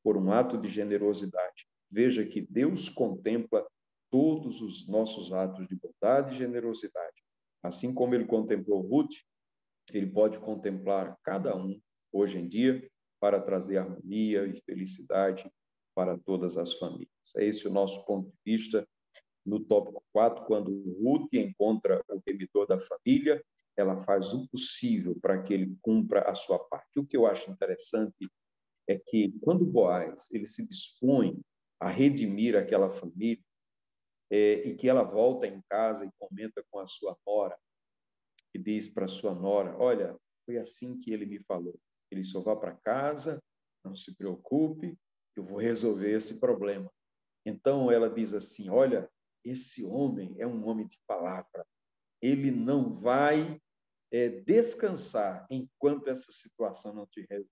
por um ato de generosidade. Veja que Deus contempla todos os nossos atos de bondade e generosidade. Assim como ele contemplou Ruth, ele pode contemplar cada um hoje em dia para trazer harmonia e felicidade para todas as famílias. É esse o nosso ponto de vista no tópico 4, quando Ruth encontra o remidor da família, ela faz o possível para que ele cumpra a sua parte. O que eu acho interessante é que quando Boaz ele se dispõe a redimir aquela família e que ela volta em casa e comenta com a sua nora e diz para a sua nora, olha, foi assim que ele me falou. Ele só vá para casa, não se preocupe, eu vou resolver esse problema. Então ela diz assim, olha, esse homem é um homem de palavra. Ele não vai descansar enquanto essa situação não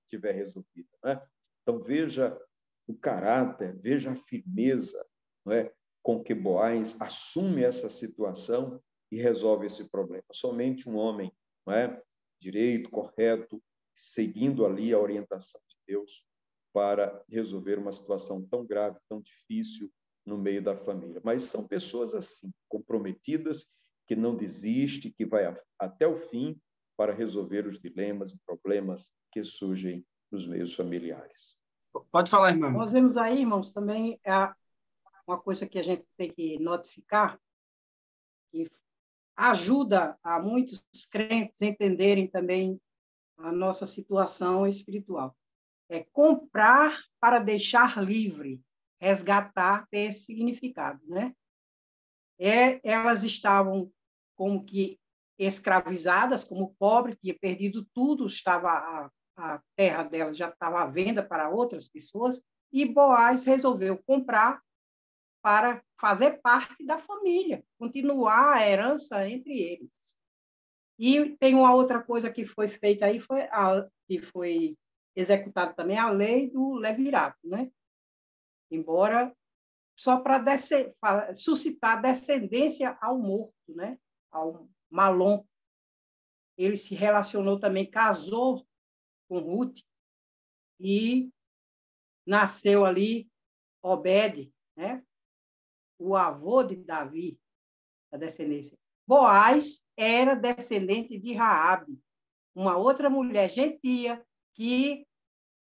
tiver resolvida. Não é? Então, veja o caráter, veja a firmeza, não é? Com que Boaz assume essa situação e resolve esse problema. Somente um homem, não é? Direito, correto, seguindo ali a orientação de Deus para resolver uma situação tão grave, tão difícil no meio da família. Mas são pessoas assim, comprometidas, que não desiste, que vai até o fim para resolver os dilemas e problemas que surgem nos meios familiares. Pode falar, irmão. Nós vemos aí, irmãos, também uma coisa que a gente tem que notificar, que ajuda a muitos crentes a entenderem também a nossa situação espiritual. É comprar para deixar livre, resgatar tem esse significado, né? Elas estavam como que escravizadas, como pobre, tinha perdido tudo, a terra dela já estava à venda para outras pessoas, e Boaz resolveu comprar para fazer parte da família, continuar a herança entre eles. E tem uma outra coisa que foi feita aí, que foi executada também, a lei do levirato, né? Embora só para suscitar descendência ao morto, né? Ao Malom. Ele se relacionou também, casou com Ruth e nasceu ali Obed, né? O avô de Davi, a descendência. Boaz era descendente de Raabe, uma outra mulher gentia que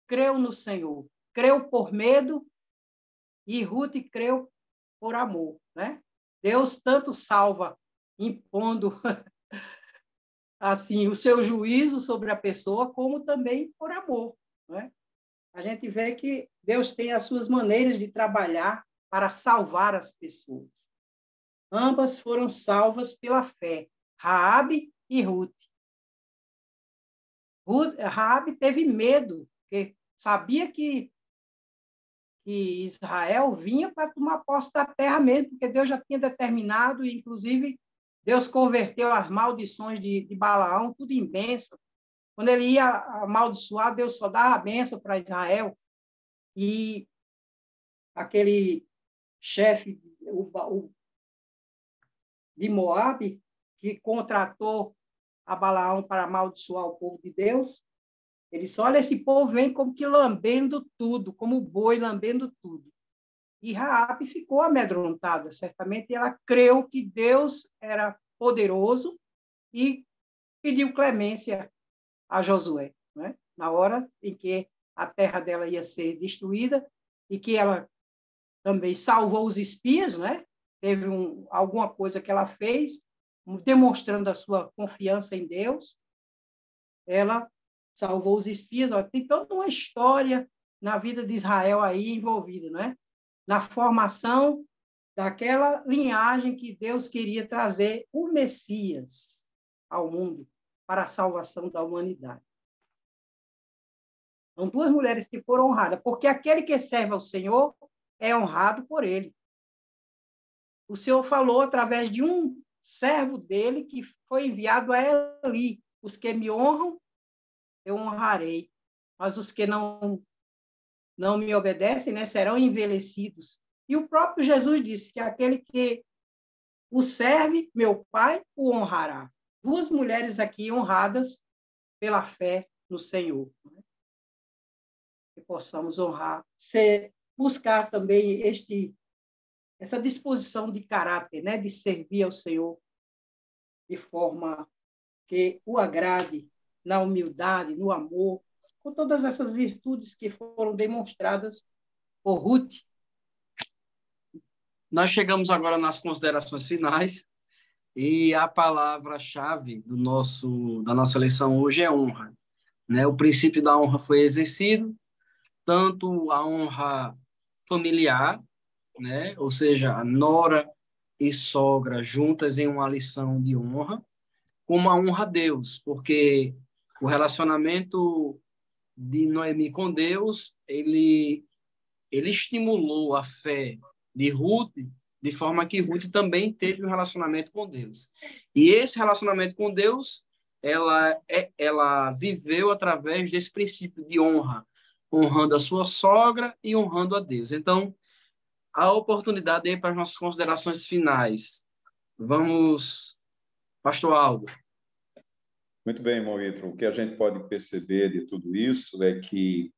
creu no Senhor. Creu por medo e Ruth creu por amor, né? Deus tanto salva impondo assim o seu juízo sobre a pessoa, como também por amor, né? A gente vê que Deus tem as suas maneiras de trabalhar para salvar as pessoas. Ambas foram salvas pela fé, Raabe e Ruth. Raabe teve medo, porque sabia que Israel vinha para tomar posse da terra mesmo, porque Deus já tinha determinado, e inclusive Deus converteu as maldições de Balaão, tudo em bênção. Quando ele ia amaldiçoar, Deus só dava a bênção para Israel. E aquele chefe de Moabe, que contratou a Balaão para amaldiçoar o povo de Deus, ele disse, olha, esse povo vem como que lambendo tudo, como boi lambendo tudo. E Raabe ficou amedrontada, certamente ela creu que Deus era poderoso e pediu clemência a Josué, né? Na hora em que a terra dela ia ser destruída e que ela também salvou os espias, né? Teve alguma coisa que ela fez, demonstrando a sua confiança em Deus. Ela salvou os espias. Tem toda uma história na vida de Israel aí envolvida, né? Na formação daquela linhagem que Deus queria trazer o Messias ao mundo para a salvação da humanidade. São duas mulheres que foram honradas, porque aquele que serve ao Senhor é honrado por ele. O Senhor falou através de um servo dele que foi enviado a Eli: os que me honram, eu honrarei, mas os que não me obedecem, né, serão envelhecidos. E o próprio Jesus disse que aquele que o serve, meu Pai o honrará. Duas mulheres aqui honradas pela fé no Senhor. Né? Que possamos honrar, buscar também essa disposição de caráter, né, de servir ao Senhor de forma que o agrade, na humildade, no amor, com todas essas virtudes que foram demonstradas por Ruth. Nós chegamos agora nas considerações finais e a palavra-chave da nossa lição hoje é honra, né? O princípio da honra foi exercido, tanto a honra familiar, né? Ou seja, a nora e sogra juntas em uma lição de honra, como a honra a Deus, porque o relacionamento de Noemi com Deus, ele estimulou a fé de Ruth de forma que Ruth também teve um relacionamento com Deus. E esse relacionamento com Deus, ela viveu através desse princípio de honra, honrando a sua sogra e honrando a Deus. Então, a oportunidade aí para as nossas considerações finais. Vamos, Pastor Aldo. Muito bem, irmão Ítalo. O que a gente pode perceber de tudo isso é que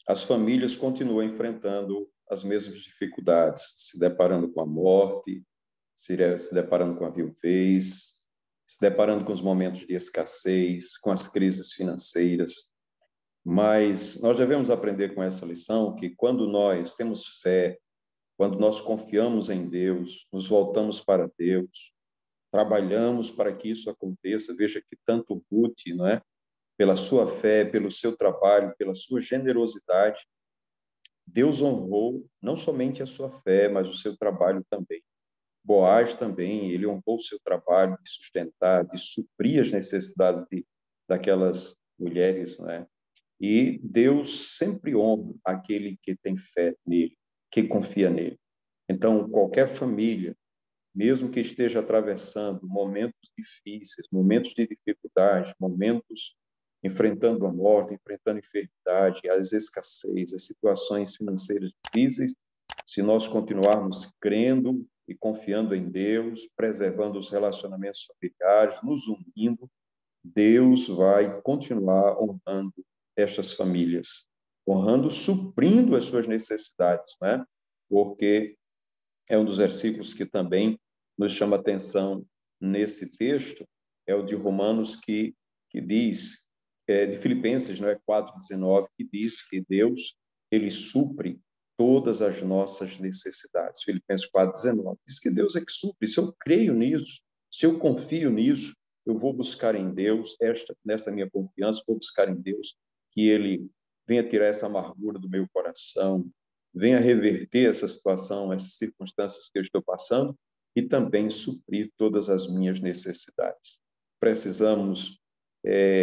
as famílias continuam enfrentando as mesmas dificuldades, se deparando com a morte, se deparando com a viuvez, se deparando com os momentos de escassez, com as crises financeiras. Mas nós devemos aprender com essa lição que quando nós temos fé, quando nós confiamos em Deus, nos voltamos para Deus, trabalhamos para que isso aconteça. Veja que tanto Ruth, não é? Pela sua fé, pelo seu trabalho, pela sua generosidade, Deus honrou não somente a sua fé, mas o seu trabalho também. Boaz também, ele honrou o seu trabalho de sustentar, de suprir as necessidades daquelas mulheres, não é? E Deus sempre honra aquele que tem fé nele, que confia nele. Então, qualquer família, mesmo que esteja atravessando momentos difíceis, momentos de dificuldade, momentos enfrentando a morte, enfrentando a enfermidade, as escassez, as situações financeiras difíceis, se nós continuarmos crendo e confiando em Deus, preservando os relacionamentos familiares, nos unindo, Deus vai continuar honrando estas famílias, honrando, suprindo as suas necessidades, né? Porque é um dos versículos que também nos chama atenção nesse texto, é o de Romanos que diz, de Filipenses, não é, 4:19, que diz que Deus, ele supre todas as nossas necessidades. Filipenses 4:19 diz que Deus é que supre. Se eu creio nisso, se eu confio nisso, eu vou buscar em Deus, nessa minha confiança, vou buscar em Deus que ele venha tirar essa amargura do meu coração, venha reverter essa situação, essas circunstâncias que eu estou passando e também suprir todas as minhas necessidades. Precisamos,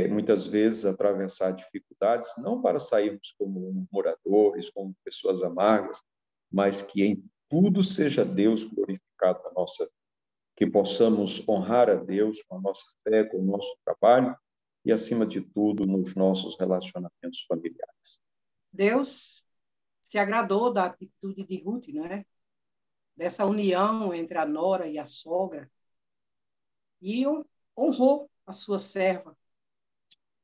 muitas vezes, atravessar dificuldades, não para sairmos como moradores, como pessoas amargas, mas que em tudo seja Deus glorificado na nossa vida, que possamos honrar a Deus com a nossa fé, com o nosso trabalho e, acima de tudo, nos nossos relacionamentos familiares. Deus se agradou da atitude de Ruth, né? Dessa união entre a nora e a sogra, e honrou a sua serva.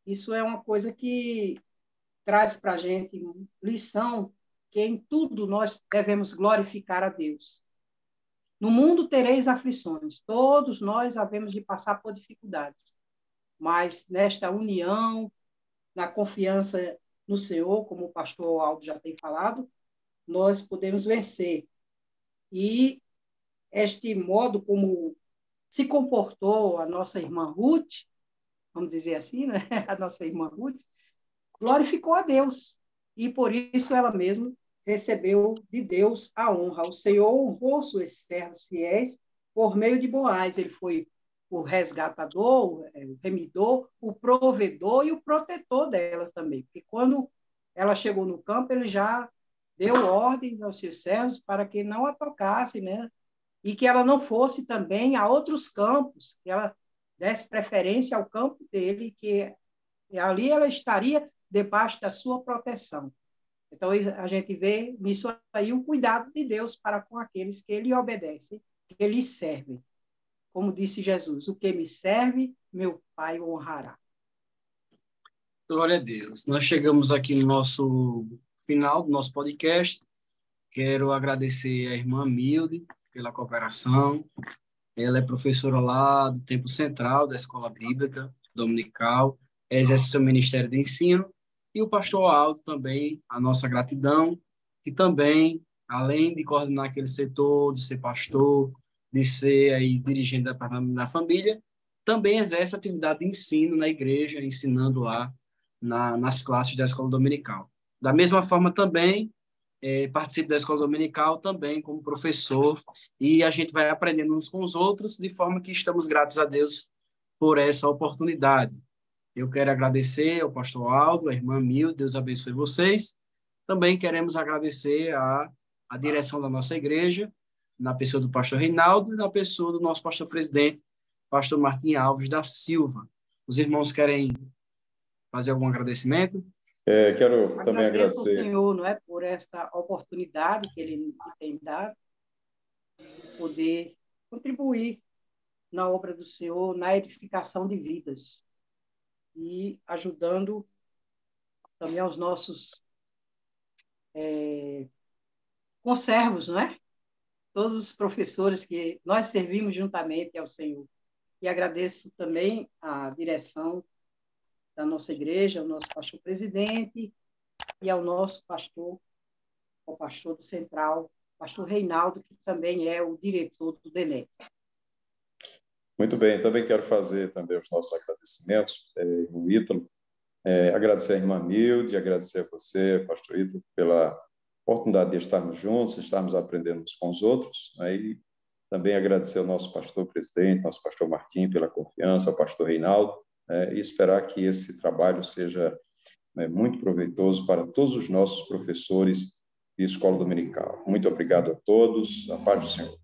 Isso é uma coisa que traz para a gente lição, que em tudo nós devemos glorificar a Deus. No mundo tereis aflições, todos nós havemos de passar por dificuldades, mas nesta união, na confiança no Senhor, como o pastor Aldo já tem falado, nós podemos vencer. E este modo como se comportou a nossa irmã Ruth, vamos dizer assim, né? A nossa irmã Ruth, glorificou a Deus. E por isso ela mesma recebeu de Deus a honra. O Senhor honrou seus servos fiéis por meio de Boaz. Ele foi o resgatador, o remidor, o provedor e o protetor delas também. Porque quando ela chegou no campo, ele já deu ordem aos seus servos para que não a tocassem, né? E que ela não fosse também a outros campos, que ela desse preferência ao campo dele, que ali ela estaria debaixo da sua proteção. Então, a gente vê nisso aí o cuidado de Deus para com aqueles que ele obedecem, que ele serve. Como disse Jesus, o que me serve, meu Pai honrará. Glória a Deus. Nós chegamos aqui no nosso final do nosso podcast. Quero agradecer à irmã Milde pela cooperação. Ela é professora lá do Tempo Central da Escola Bíblica Dominical, exerce seu ministério de ensino, e o pastor Aldo também, a nossa gratidão, que também, além de coordenar aquele setor, de ser pastor, de ser aí dirigente da departamento da família, também exerce atividade de ensino na igreja, ensinando lá nas classes da Escola Dominical. Da mesma forma também, participo da Escola Dominical também como professor, e a gente vai aprendendo uns com os outros, de forma que estamos gratos a Deus por essa oportunidade. Eu quero agradecer ao pastor Aldo, à irmã Mil, Deus abençoe vocês. Também queremos agradecer a direção da nossa igreja, na pessoa do pastor Reinaldo e na pessoa do nosso pastor-presidente, pastor Martim Alves da Silva. Os irmãos querem fazer algum agradecimento? Quero também Agradeço ao agradecer. Senhor, não é, por esta oportunidade que Ele me tem dado, de poder contribuir na obra do Senhor, na edificação de vidas e ajudando também aos nossos conservos, não é? Todos os professores que nós servimos juntamente ao Senhor. E agradeço também a direção da nossa igreja, ao nosso pastor-presidente e ao nosso pastor, o pastor do Central, pastor Reinaldo, que também é o diretor do DENEC. Muito bem, também quero fazer também os nossos agradecimentos, irmão Ítalo, agradecer a irmã Milde, agradecer a você, pastor Ítalo, pela oportunidade de estarmos juntos, estarmos aprendendo uns com os outros, né? E também agradecer ao nosso pastor-presidente, nosso pastor Martim, pela confiança, ao pastor Reinaldo, e esperar que esse trabalho seja muito proveitoso para todos os nossos professores de escola dominical. Muito obrigado a todos, a paz do Senhor.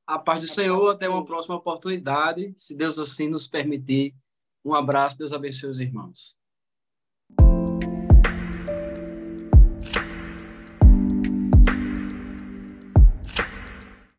A paz do Senhor, até uma próxima oportunidade, se Deus assim nos permitir. Um abraço, Deus abençoe os irmãos.